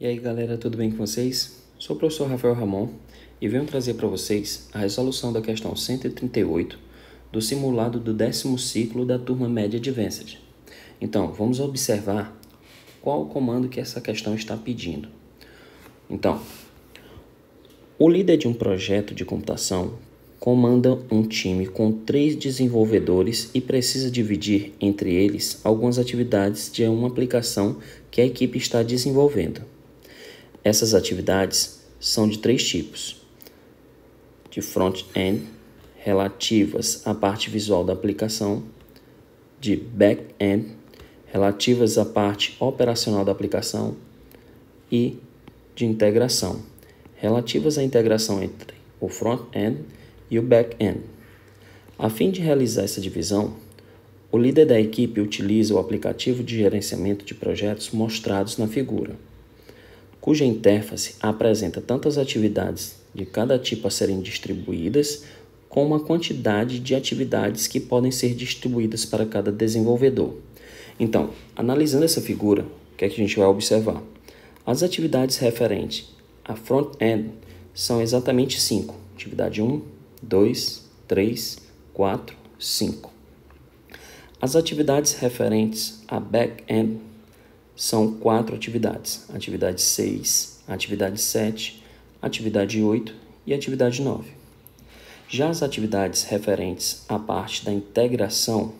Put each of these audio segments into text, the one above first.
E aí galera, tudo bem com vocês? Sou o professor Rafael Ramon e venho trazer para vocês a resolução da questão 138 do simulado do 10º ciclo da turma média Advanced. Então, vamos observar qual o comando que essa questão está pedindo. Então, o líder de um projeto de computação comanda um time com 3 desenvolvedores e precisa dividir entre eles algumas atividades de uma aplicação que a equipe está desenvolvendo. Essas atividades são de 3 tipos: de front-end, relativas à parte visual da aplicação; de back-end, relativas à parte operacional da aplicação; e de integração, relativas à integração entre o front-end e o back-end. A fim de realizar essa divisão, o líder da equipe utiliza o aplicativo de gerenciamento de projetos mostrados na figura, cuja interface apresenta tanto as atividades de cada tipo a serem distribuídas, como a quantidade de atividades que podem ser distribuídas para cada desenvolvedor. Então, analisando essa figura, o que é que a gente vai observar? As atividades referentes a front-end são exatamente 5. Atividade 1, 2, 3, 4, 5. As atividades referentes a back-end são 4 atividades: atividade 6, atividade 7, atividade 8 e atividade 9. Já as atividades referentes à parte da integração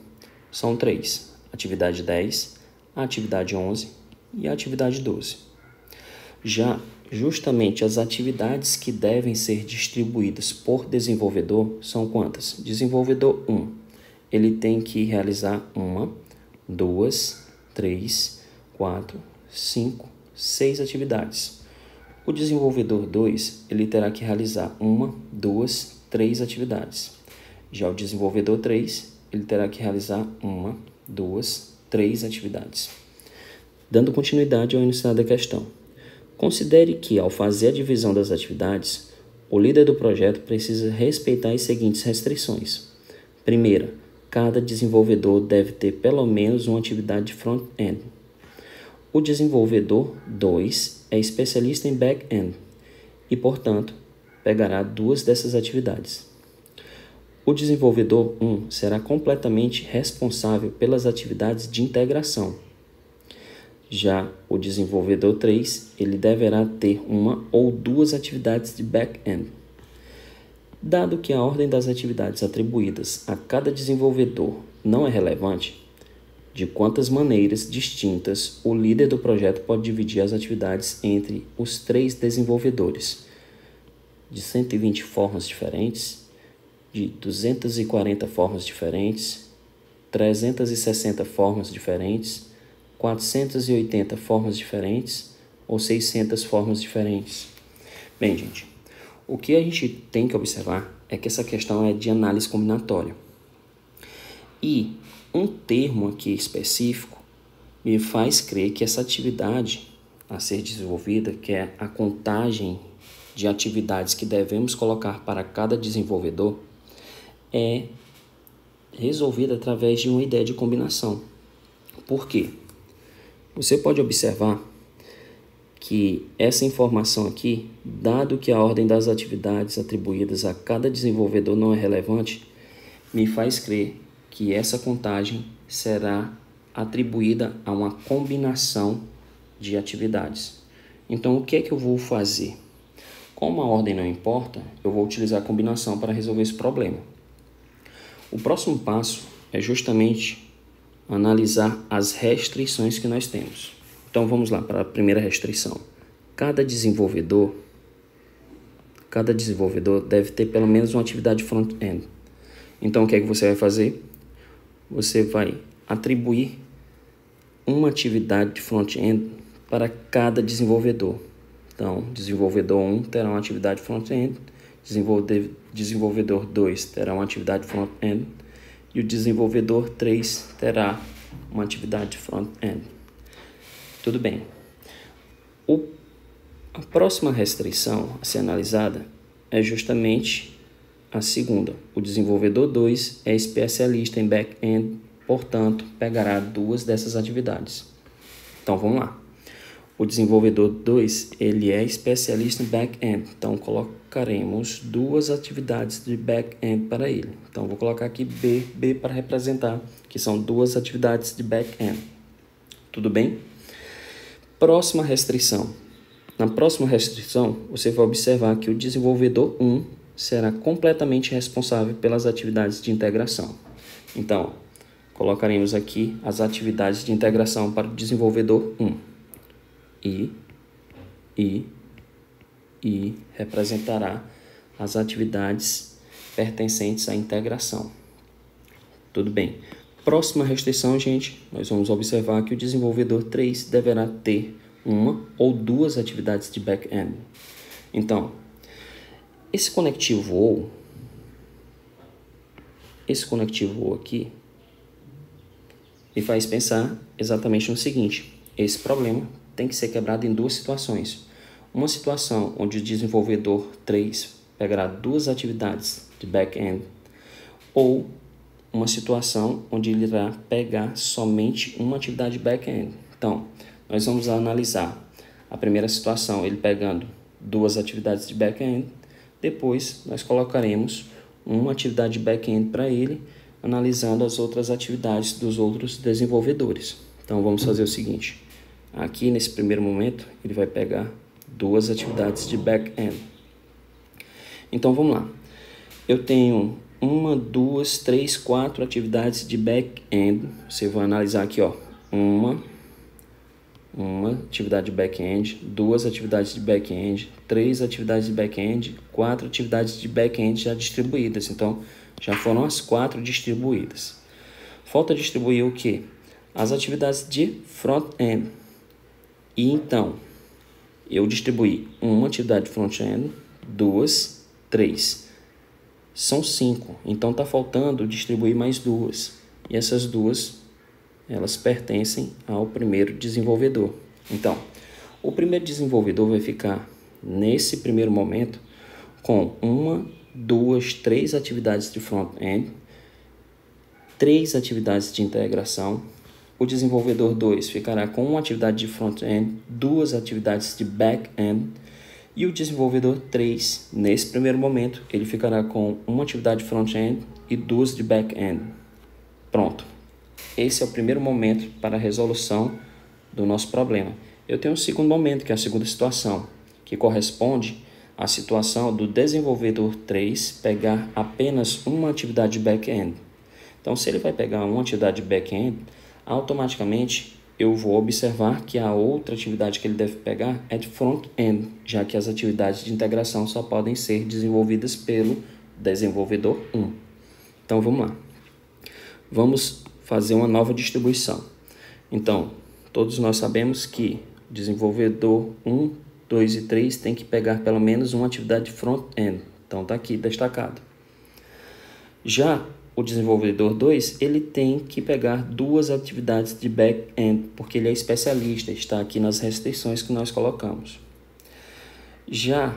são 3: atividade 10, atividade 11 e atividade 12. Já justamente as atividades que devem ser distribuídas por desenvolvedor são quantas? Desenvolvedor 1, ele tem que realizar 1, 2, 3, 4, 5, 6 atividades. O desenvolvedor 2, ele terá que realizar 1, 2, 3 atividades. Já o desenvolvedor 3, ele terá que realizar 1, 2, 3 atividades. Dando continuidade ao enunciado da questão, considere que, ao fazer a divisão das atividades, o líder do projeto precisa respeitar as seguintes restrições. Primeira, cada desenvolvedor deve ter pelo menos uma atividade de front-end. O desenvolvedor 2 é especialista em back-end e, portanto, pegará 2 dessas atividades. O desenvolvedor 1 será completamente responsável pelas atividades de integração. Já o desenvolvedor 3, ele deverá ter 1 ou 2 atividades de back-end. Dado que a ordem das atividades atribuídas a cada desenvolvedor não é relevante, de quantas maneiras distintas o líder do projeto pode dividir as atividades entre os 3 desenvolvedores? De 120 formas diferentes, de 240 formas diferentes, 360 formas diferentes, 480 formas diferentes ou 600 formas diferentes? Bem, gente, o que a gente tem que observar é que essa questão é de análise combinatória. E um termo aqui específico me faz crer que essa atividade a ser desenvolvida, que é a contagem de atividades que devemos colocar para cada desenvolvedor, é resolvida através de uma ideia de combinação. Por quê? Você pode observar que essa informação aqui, dado que a ordem das atividades atribuídas a cada desenvolvedor não é relevante, me faz crer que essa contagem será atribuída a uma combinação de atividades. Então, o que é que eu vou fazer? Como a ordem não importa, eu vou utilizar a combinação para resolver esse problema. O próximo passo é justamente analisar as restrições que nós temos. Então, vamos lá para a primeira restrição. Cada desenvolvedor deve ter pelo menos uma atividade front-end. Então, o que é que você vai fazer? Você vai atribuir uma atividade de front-end para cada desenvolvedor. Então, desenvolvedor 1 terá uma atividade front-end, desenvolvedor 2 terá uma atividade front-end e o desenvolvedor 3 terá uma atividade front-end. Tudo bem. A próxima restrição a ser analisada é justamente a segunda. O desenvolvedor 2 é especialista em back-end, portanto, pegará 2 dessas atividades. Então, vamos lá. o desenvolvedor 2, ele é especialista em back-end. Então, colocaremos duas atividades de back-end para ele. Então, vou colocar aqui B para representar, que são duas atividades de back-end. Tudo bem? Próxima restrição. Na próxima restrição, você vai observar que o desenvolvedor 1 será completamente responsável pelas atividades de integração. Então, colocaremos aqui as atividades de integração para o desenvolvedor 1. E representará as atividades pertencentes à integração. Tudo bem. Próxima restrição, gente, nós vamos observar que o desenvolvedor 3 deverá ter uma ou duas atividades de back-end. Então, esse conectivo ou aqui, me faz pensar exatamente no seguinte: esse problema tem que ser quebrado em duas situações. Uma situação onde o desenvolvedor 3 pegará duas atividades de back-end, ou uma situação onde ele irá pegar somente uma atividade de back-end. Então, nós vamos analisar a primeira situação, ele pegando duas atividades de back-end. Depois, nós colocaremos uma atividade de back-end para ele, analisando as outras atividades dos outros desenvolvedores. Então, vamos fazer o seguinte. Aqui, nesse primeiro momento, ele vai pegar duas atividades de back-end. Então, vamos lá. Eu tenho 1, 2, 3, 4 atividades de back-end. Você vai analisar aqui, ó. Uma atividade de back-end, duas atividades de back-end, 3 atividades de back-end, 4 atividades de back-end já distribuídas. Então, já foram as 4 distribuídas. Falta distribuir o quê? As atividades de front-end. E então, eu distribuí uma atividade de front-end, 2, 3. São 5. Então, está faltando distribuir mais 2. E essas 2, elas pertencem ao primeiro desenvolvedor. Então, o primeiro desenvolvedor vai ficar, nesse primeiro momento, com 1, 2, 3 atividades de front-end, 3 atividades de integração. O desenvolvedor 2 ficará com uma atividade de front-end, 2 atividades de back-end. E o desenvolvedor 3, nesse primeiro momento, ele ficará com uma atividade de front-end e 2 de back-end. Pronto. Esse é o primeiro momento para a resolução do nosso problema. Eu tenho um segundo momento, que é a segunda situação, que corresponde à situação do desenvolvedor 3 pegar apenas uma atividade de back-end. Então, se ele vai pegar uma atividade de back-end, automaticamente eu vou observar que a outra atividade que ele deve pegar é de front-end, já que as atividades de integração só podem ser desenvolvidas pelo desenvolvedor 1. Então, vamos lá. Vamos fazer uma nova distribuição. Então, todos nós sabemos que o desenvolvedor 1, 2 e 3 tem que pegar pelo menos uma atividade de front-end. Então, está aqui destacado. Já o desenvolvedor 2, ele tem que pegar duas atividades de back-end, porque ele é especialista, está aqui nas restrições que nós colocamos. Já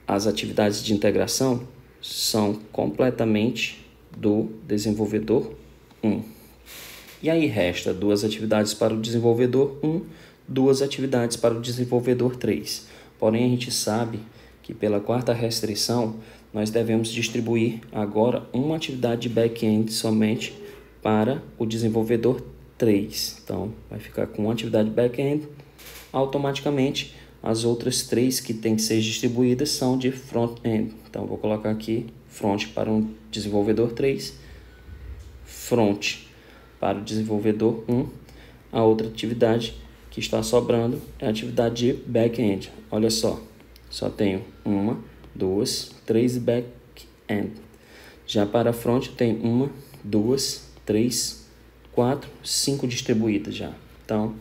as atividades de integração são completamente do desenvolvedor 1. E aí resta duas atividades para o desenvolvedor 1, duas atividades para o desenvolvedor 3. Porém, a gente sabe que pela quarta restrição, nós devemos distribuir agora uma atividade de back-end somente para o desenvolvedor 3. Então, vai ficar com uma atividade de back-end. Automaticamente, as outras 3 que têm que ser distribuídas são de front-end. Então, vou colocar aqui front para o desenvolvedor 3, front para o desenvolvedor 1. A outra atividade que está sobrando é a atividade de back-end. Olha só tenho 1, 2, 3 back-end. Já para front tem 1, 2, 3, 4, 5 distribuídas já. Então,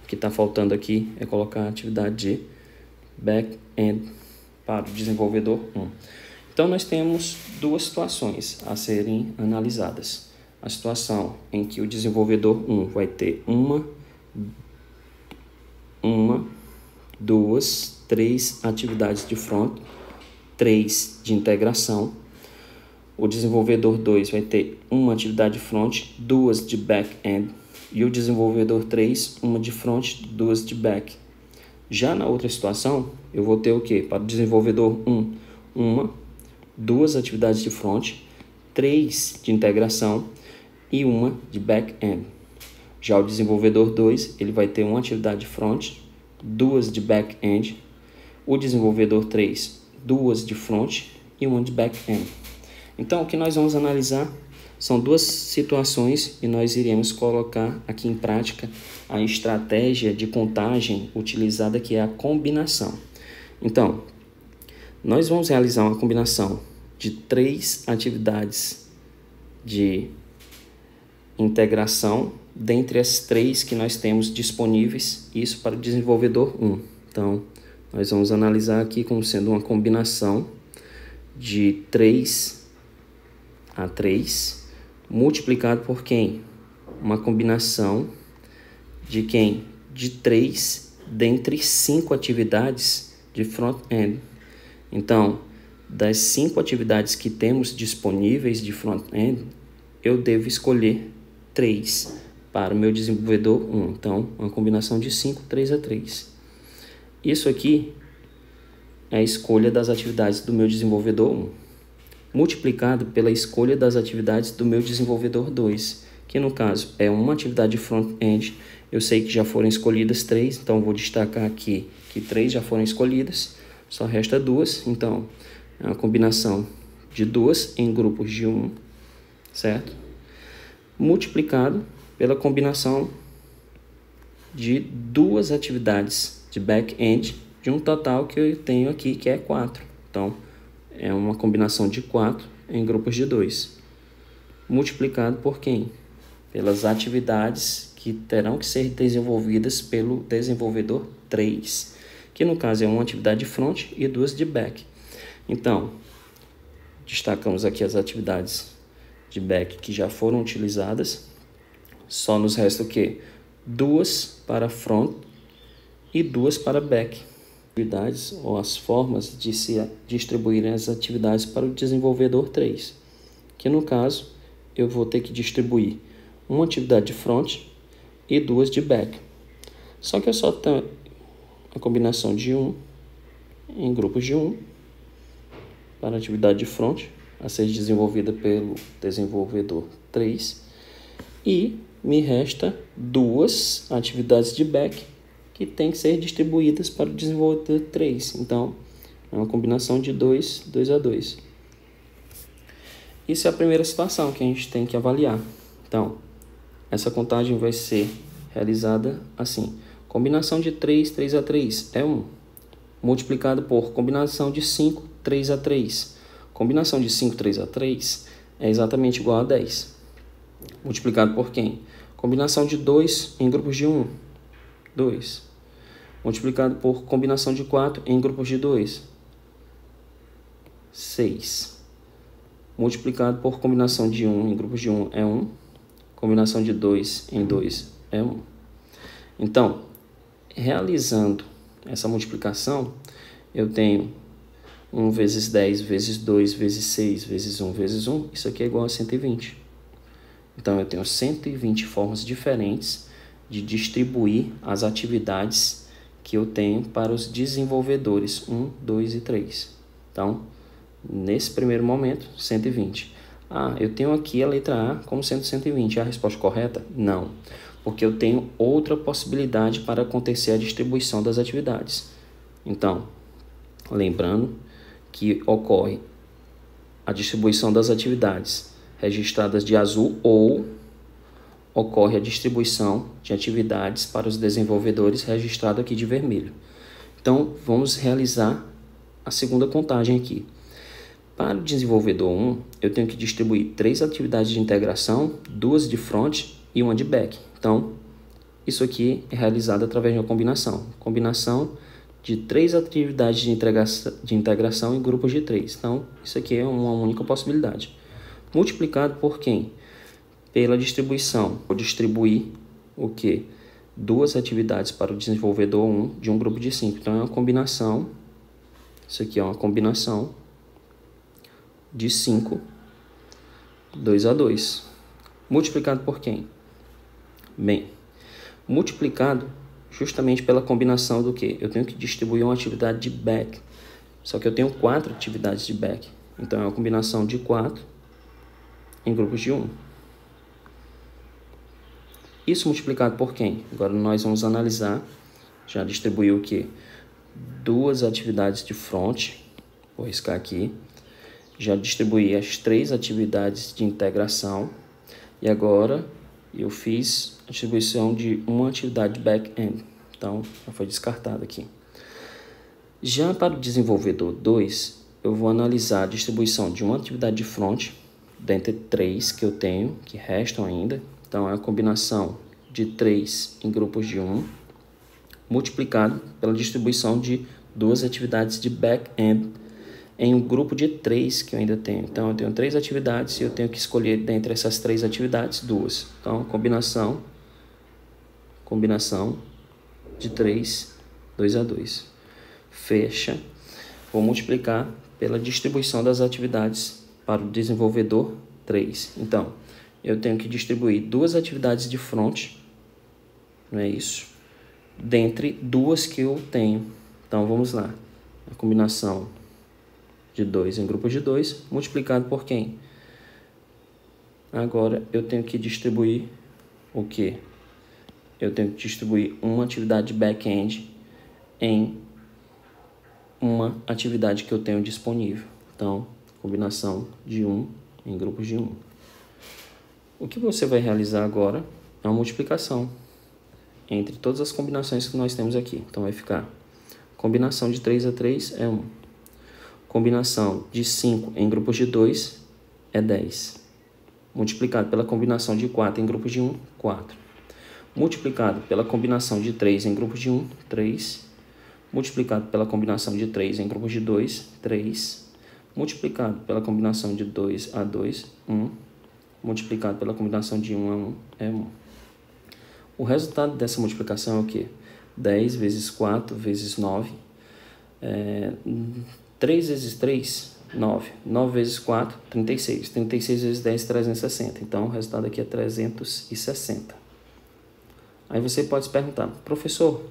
o que está faltando aqui é colocar a atividade de back-end para o desenvolvedor 1. Então, nós temos duas situações a serem analisadas. A situação em que o desenvolvedor 1 vai ter 1, 2, 3 atividades de front, 3 de integração. O desenvolvedor 2 vai ter uma atividade de front, 2 de back-end. E o desenvolvedor 3, uma de front, 2 de back. Já na outra situação, eu vou ter o quê? Para o desenvolvedor 1, duas atividades de front, 3 de integração e uma de back-end. Já o desenvolvedor 2, ele vai ter uma atividade de front, 2 de back-end. O desenvolvedor 3, 2 de front e uma de back-end. Então, o que nós vamos analisar são duas situações e nós iremos colocar aqui em prática a estratégia de contagem utilizada, que é a combinação. Então, nós vamos realizar uma combinação de 3 atividades de integração dentre as 3 que nós temos disponíveis, isso para o desenvolvedor 1. Então, nós vamos analisar aqui como sendo uma combinação de 3 a 3 multiplicado por quem? Uma combinação de quem? De 3 dentre 5 atividades de front-end. Então, das 5 atividades que temos disponíveis de front-end, eu devo escolher 3 para o meu desenvolvedor 1. Então, uma combinação de 5, 3 a 3. Isso aqui é a escolha das atividades do meu desenvolvedor 1. Multiplicado pela escolha das atividades do meu desenvolvedor 2, que no caso é uma atividade de front-end. Eu sei que já foram escolhidas 3, então vou destacar aqui que 3 já foram escolhidas, só resta 2, então é uma combinação de 2 em grupos de 1, certo? Multiplicado pela combinação de 2 atividades de back-end, de um total que eu tenho aqui, que é 4. Então, é uma combinação de 4 em grupos de 2. Multiplicado por quem? Pelas atividades que terão que ser desenvolvidas pelo desenvolvedor 3, que no caso é uma atividade de front e 2 de back. Então, destacamos aqui as atividades de back que já foram utilizadas. Só nos resta o quê? 2 para front e 2 para back. Atividades ou as formas de se distribuírem as atividades para o desenvolvedor 3, que no caso eu vou ter que distribuir uma atividade de front e 2 de back. Só que eu só tenho a combinação de 1 em grupos de 1 para a atividade de front a ser desenvolvida pelo desenvolvedor 3 e me resta 2 atividades de back que tem que ser distribuídas para o desenvolvedor 3. Então, é uma combinação de 2 a 2. Isso é a primeira situação que a gente tem que avaliar. Então, essa contagem vai ser realizada assim. Combinação de 3 a 3 é 1. Multiplicado por combinação de 5, 3 a 3. Combinação de 5, 3 a 3 é exatamente igual a 10. Multiplicado por quem? Combinação de 2 em grupos de 1. 2. Multiplicado por combinação de 4 em grupos de 2. 6. Multiplicado por combinação de 1 em grupos de 1 é 1. Combinação de 2 em 2 é 1. Então, realizando essa multiplicação, eu tenho 1 vezes 10 vezes 2 vezes 6 vezes 1 vezes 1. Isso aqui é igual a 120. Então, eu tenho 120 formas diferentes de distribuir as atividades que eu tenho para os desenvolvedores 1, 2 e 3. Então, nesse primeiro momento, 120. Eu tenho aqui a letra A como sendo 120. É a resposta correta? Não, porque eu tenho outra possibilidade para acontecer a distribuição das atividades. Então, lembrando que ocorre a distribuição das atividades registradas de azul ou ocorre a distribuição de atividades para os desenvolvedores registrado aqui de vermelho. Então, vamos realizar a segunda contagem aqui. Para o desenvolvedor 1, eu tenho que distribuir 3 atividades de integração, 2 de front e uma de back. Então, isso aqui é realizado através de uma combinação. Combinação de 3 atividades de integração em grupos de 3. Então, isso aqui é uma única possibilidade. Multiplicado por quem? Pela distribuição. Vou distribuir o quê? 2 atividades para o desenvolvedor 1 de um grupo de 5. Então, é uma combinação. Isso aqui é uma combinação de 5, 2 a 2. Multiplicado por quem? Bem, multiplicado justamente pela combinação do que? Eu tenho que distribuir uma atividade de back, só que eu tenho 4 atividades de back. Então, é uma combinação de 4 em grupos de 1. Isso multiplicado por quem? Agora nós vamos analisar. Já distribuiu o que? 2 atividades de front. Vou riscar aqui. Já distribuí as 3 atividades de integração. E agora eu fiz a distribuição de uma atividade de back-end. Então, já foi descartado aqui. Já para o desenvolvedor 2, eu vou analisar a distribuição de uma atividade de front, dentre 3 que eu tenho, que restam ainda. Então, é a combinação de 3 em grupos de 1, multiplicado pela distribuição de 2 atividades de back-end em um grupo de 3 que eu ainda tenho. Então, eu tenho 3 atividades e eu tenho que escolher dentre essas 3 atividades 2. Então, combinação de 3, 2 a 2. Fecha. Vou multiplicar pela distribuição das atividades para o desenvolvedor 3. Então, eu tenho que distribuir 2 atividades de front, não é isso? Dentre 2 que eu tenho. Então, vamos lá. A combinação de 2 em grupos de 2, multiplicado por quem? Agora, eu tenho que distribuir o quê? Eu tenho que distribuir uma atividade de back-end em uma atividade que eu tenho disponível. Então, combinação de 1 em grupos de 1. O que você vai realizar agora é uma multiplicação entre todas as combinações que nós temos aqui. Então, vai ficar combinação de 3 a 3 é 1. Combinação de 5 em grupos de 2 é 10. Multiplicado pela combinação de 4 em grupos de 1, 4. Multiplicado pela combinação de 3 em grupos de 1, 3. Multiplicado pela combinação de 3 em grupos de 2, 3. Multiplicado pela combinação de 2 a 2, 1. Multiplicado pela combinação de 1 a 1 é 1. O resultado dessa multiplicação é o quê? 10 vezes 4 vezes 9. 3 vezes 3, 9. 9 vezes 4, 36. 36 vezes 10, 360. Então, o resultado aqui é 360. Aí você pode se perguntar, professor,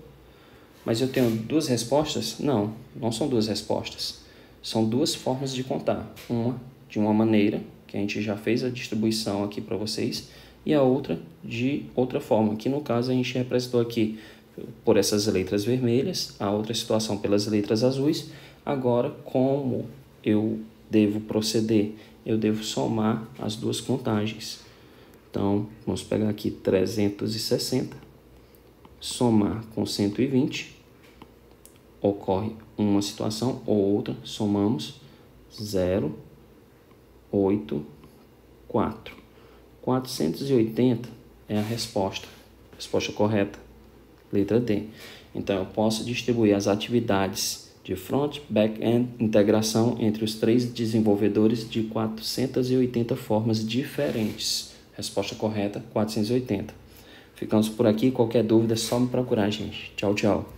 mas eu tenho 2 respostas? Não, não são 2 respostas. São 2 formas de contar. Uma de uma maneira, que a gente já fez a distribuição aqui para vocês, e a outra de outra forma, que no caso a gente representou aqui por essas letras vermelhas, a outra situação pelas letras azuis. Agora, como eu devo proceder? Eu devo somar as 2 contagens. Então, vamos pegar aqui 360, somar com 120, ocorre uma situação ou outra, somamos 0, 8, 4. 480 é a resposta correta, letra D. Então, eu posso distribuir as atividades de front, back-end, integração entre os 3 desenvolvedores de 480 formas diferentes. Resposta correta, 480. Ficamos por aqui. Qualquer dúvida é só me procurar, gente. Tchau, tchau.